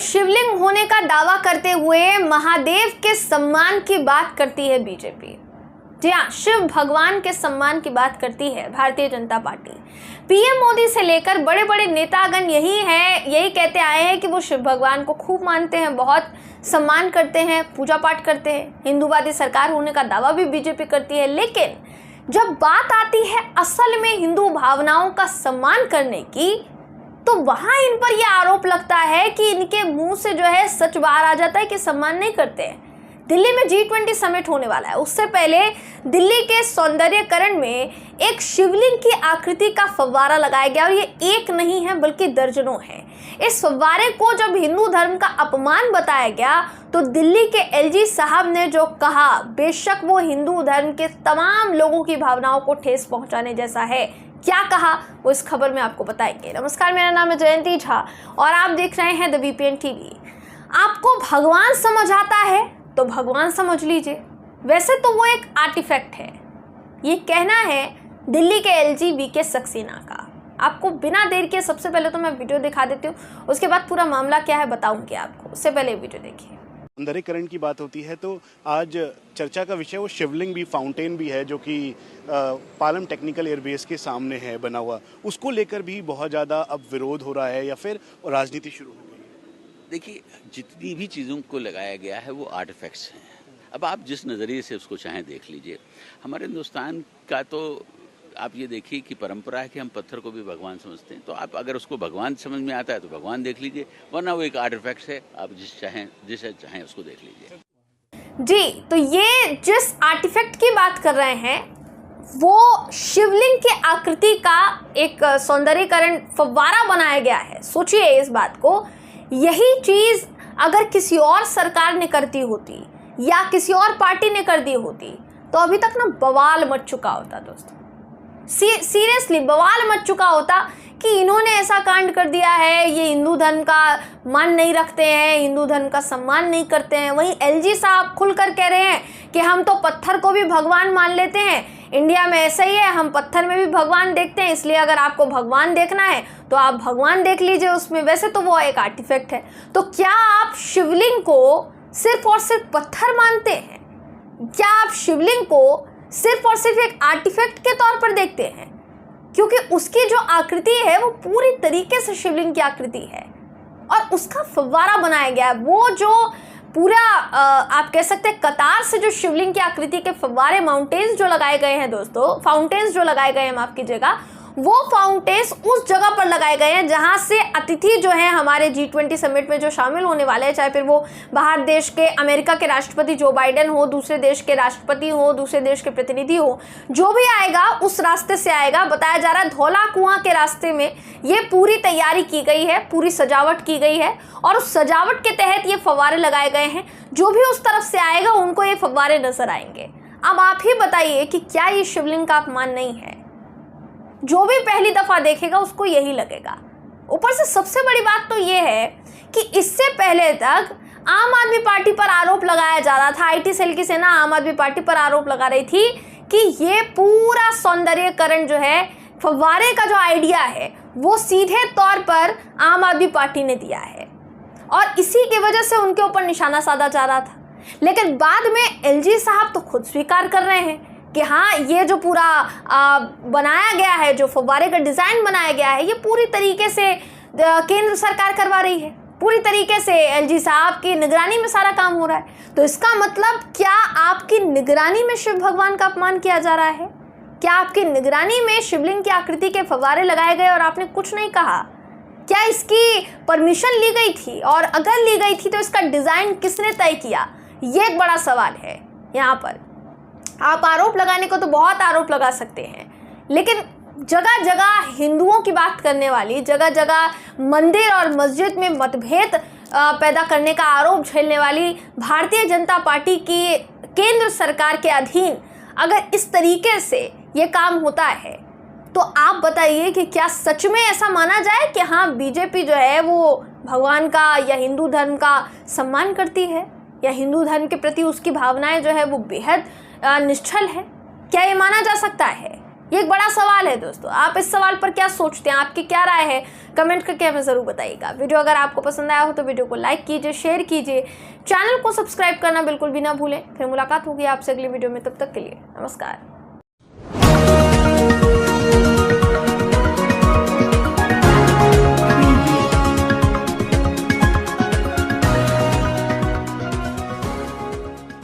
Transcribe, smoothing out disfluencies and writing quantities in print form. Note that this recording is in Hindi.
शिवलिंग होने का दावा करते हुए महादेव के सम्मान की बात करती है बीजेपी। जी हाँ, शिव भगवान के सम्मान की बात करती है भारतीय जनता पार्टी। पीएम मोदी से लेकर बड़े बड़े नेतागण यही कहते आए हैं कि वो शिव भगवान को खूब मानते हैं, बहुत सम्मान करते हैं, पूजा पाठ करते हैं। हिंदूवादी सरकार होने का दावा भी बीजेपी करती है, लेकिन जब बात आती है असल में हिंदू भावनाओं का सम्मान करने की, तो वहां इन पर यह आरोप लगता है कि इनके मुंह से जो है सच बाहर आ जाता है कि सम्मान नहीं करते हैं। दिल्ली में G20 समिट होने वाला है, उससे पहले दिल्ली के सौंदर्यकरण में एक शिवलिंग की आकृति का फव्वारा लगाया गया और ये एक नहीं है बल्कि दर्जनों हैं। इस फव्वारे को जब हिंदू धर्म का अपमान बताया गया तो दिल्ली के LG साहब ने जो कहा, बेशक वो हिंदू धर्म के तमाम लोगों की भावनाओं को ठेस पहुंचाने जैसा है। क्या कहा वो इस खबर में आपको बताएंगे। नमस्कार, मेरा नाम है जयंती झा और आप देख रहे हैं द VPN TV। आपको भगवान समझ आता है तो भगवान समझ लीजिए, वैसे तो वो एक आर्टिफैक्ट है। ये कहना है दिल्ली के LG VK सक्सेना का। आपको बिना देर के सबसे पहले तो मैं वीडियो दिखा देती हूँ, उसके बाद पूरा मामला क्या है बताऊंगी आपको। उससे पहले वीडियो देखिए। सौंदर्यीकरण की बात होती है तो आज चर्चा का विषय वो शिवलिंग भी, फाउंटेन भी है जो कि पालम टेक्निकल एयरबेस के सामने है बना हुआ। उसको लेकर भी बहुत ज़्यादा अब विरोध हो रहा है या फिर राजनीति शुरू हो गई है। देखिए, जितनी भी चीज़ों को लगाया गया है वो आर्टिफैक्ट्स हैं। अब आप जिस नज़रिए से उसको चाहें देख लीजिए। हमारे हिंदुस्तान का तो आप ये देखिए कि परंपरा है कि हम पत्थर को भी भगवान समझते हैं। तो आप अगर उसको भगवान समझ में आता है तो भगवान देख लीजिए, वरना वो एक आर्टिफैक्ट है। आप जिसे चाहें उसको देख लीजिए। जी, तो ये जिस आर्टिफैक्ट की बात कर रहे हैं वो शिवलिंग की आकृति का एक सौंदर्यीकरण फव्वारा बनाया गया है। सोचिए इस बात को, यही चीज अगर किसी और सरकार ने करती होती या किसी और पार्टी ने कर दी होती तो अभी तक ना बवाल मच चुका होता दोस्तों। सीरियसली बवाल मच चुका होता कि इन्होंने ऐसा कांड कर दिया है, ये हिंदू धर्म का मान नहीं रखते हैं, हिंदू धर्म का सम्मान नहीं करते हैं। वहीं LG साहब खुलकर कह रहे हैं कि हम तो पत्थर को भी भगवान मान लेते हैं, इंडिया में ऐसा ही है, हम पत्थर में भी भगवान देखते हैं, इसलिए अगर आपको भगवान देखना है तो आप भगवान देख लीजिए उसमें, वैसे तो वो एक आर्टिफैक्ट है। तो क्या आप शिवलिंग को सिर्फ और सिर्फ पत्थर मानते हैं? क्या आप शिवलिंग को सिर्फ और सिर्फ एक आर्टिफैक्ट के तौर पर देखते हैं? क्योंकि उसकी जो आकृति है वो पूरी तरीके से शिवलिंग की आकृति है और उसका फव्वारा बनाया गया है। वो जो पूरा आप कह सकते हैं कतार से जो शिवलिंग की आकृति के फव्वारे, माउंटेन्स जो लगाए गए हैं दोस्तों, फाउंटेन्स जो लगाए गए हैं, माफ कीजिएगा, वो फाउंटेन्स उस जगह पर लगाए गए हैं जहां से अतिथि जो हैं हमारे G20 समिट में जो शामिल होने वाले हैं, चाहे फिर वो बाहर देश के अमेरिका के राष्ट्रपति जो बाइडेन हो, दूसरे देश के राष्ट्रपति हो, दूसरे देश के प्रतिनिधि हो, जो भी आएगा उस रास्ते से आएगा। बताया जा रहा है धौला कुआं के रास्ते में ये पूरी तैयारी की गई है, पूरी सजावट की गई है और उस सजावट के तहत ये फव्वारे लगाए गए हैं। जो भी उस तरफ से आएगा उनको ये फव्वारे नजर आएंगे। अब आप ही बताइए कि क्या ये शिवलिंग का अपमान नहीं है? जो भी पहली दफा देखेगा उसको यही लगेगा। ऊपर से सबसे बड़ी बात तो ये है कि इससे पहले तक आम आदमी पार्टी पर आरोप लगाया जा रहा था, IT सेल की सेना आम आदमी पार्टी पर आरोप लगा रही थी कि ये पूरा सौंदर्यीकरण जो है, फव्वारे का जो आइडिया है वो सीधे तौर पर आम आदमी पार्टी ने दिया है और इसी की वजह से उनके ऊपर निशाना साधा जा रहा था। लेकिन बाद में LG साहब तो खुद स्वीकार कर रहे हैं कि हाँ, ये जो पूरा बनाया गया है, जो फव्वारे का डिज़ाइन बनाया गया है, ये पूरी तरीके से केंद्र सरकार करवा रही है। पूरी तरीके से LG साहब की निगरानी में सारा काम हो रहा है। तो इसका मतलब क्या आपकी निगरानी में शिव भगवान का अपमान किया जा रहा है? क्या आपकी निगरानी में शिवलिंग की आकृति के फव्वारे लगाए गए और आपने कुछ नहीं कहा? क्या इसकी परमिशन ली गई थी? और अगर ली गई थी तो इसका डिज़ाइन किसने तय किया? ये एक बड़ा सवाल है। यहाँ पर आप आरोप लगाने को तो बहुत आरोप लगा सकते हैं, लेकिन जगह जगह हिंदुओं की बात करने वाली, जगह जगह मंदिर और मस्जिद में मतभेद पैदा करने का आरोप झेलने वाली भारतीय जनता पार्टी की केंद्र सरकार के अधीन अगर इस तरीके से ये काम होता है तो आप बताइए कि क्या सच में ऐसा माना जाए कि हाँ, बीजेपी जो है वो भगवान का या हिंदू धर्म का सम्मान करती है या हिंदू धर्म के प्रति उसकी भावनाएं जो है वो बेहद निश्चल है? क्या ये माना जा सकता है? ये एक बड़ा सवाल है दोस्तों। आप इस सवाल पर क्या सोचते हैं, आपकी क्या राय है, कमेंट करके हमें ज़रूर बताइएगा। वीडियो अगर आपको पसंद आया हो तो वीडियो को लाइक कीजिए, शेयर कीजिए, चैनल को सब्सक्राइब करना बिल्कुल भी ना भूलें। फिर मुलाकात होगी आपसे अगली वीडियो में, तब तक के लिए नमस्कार।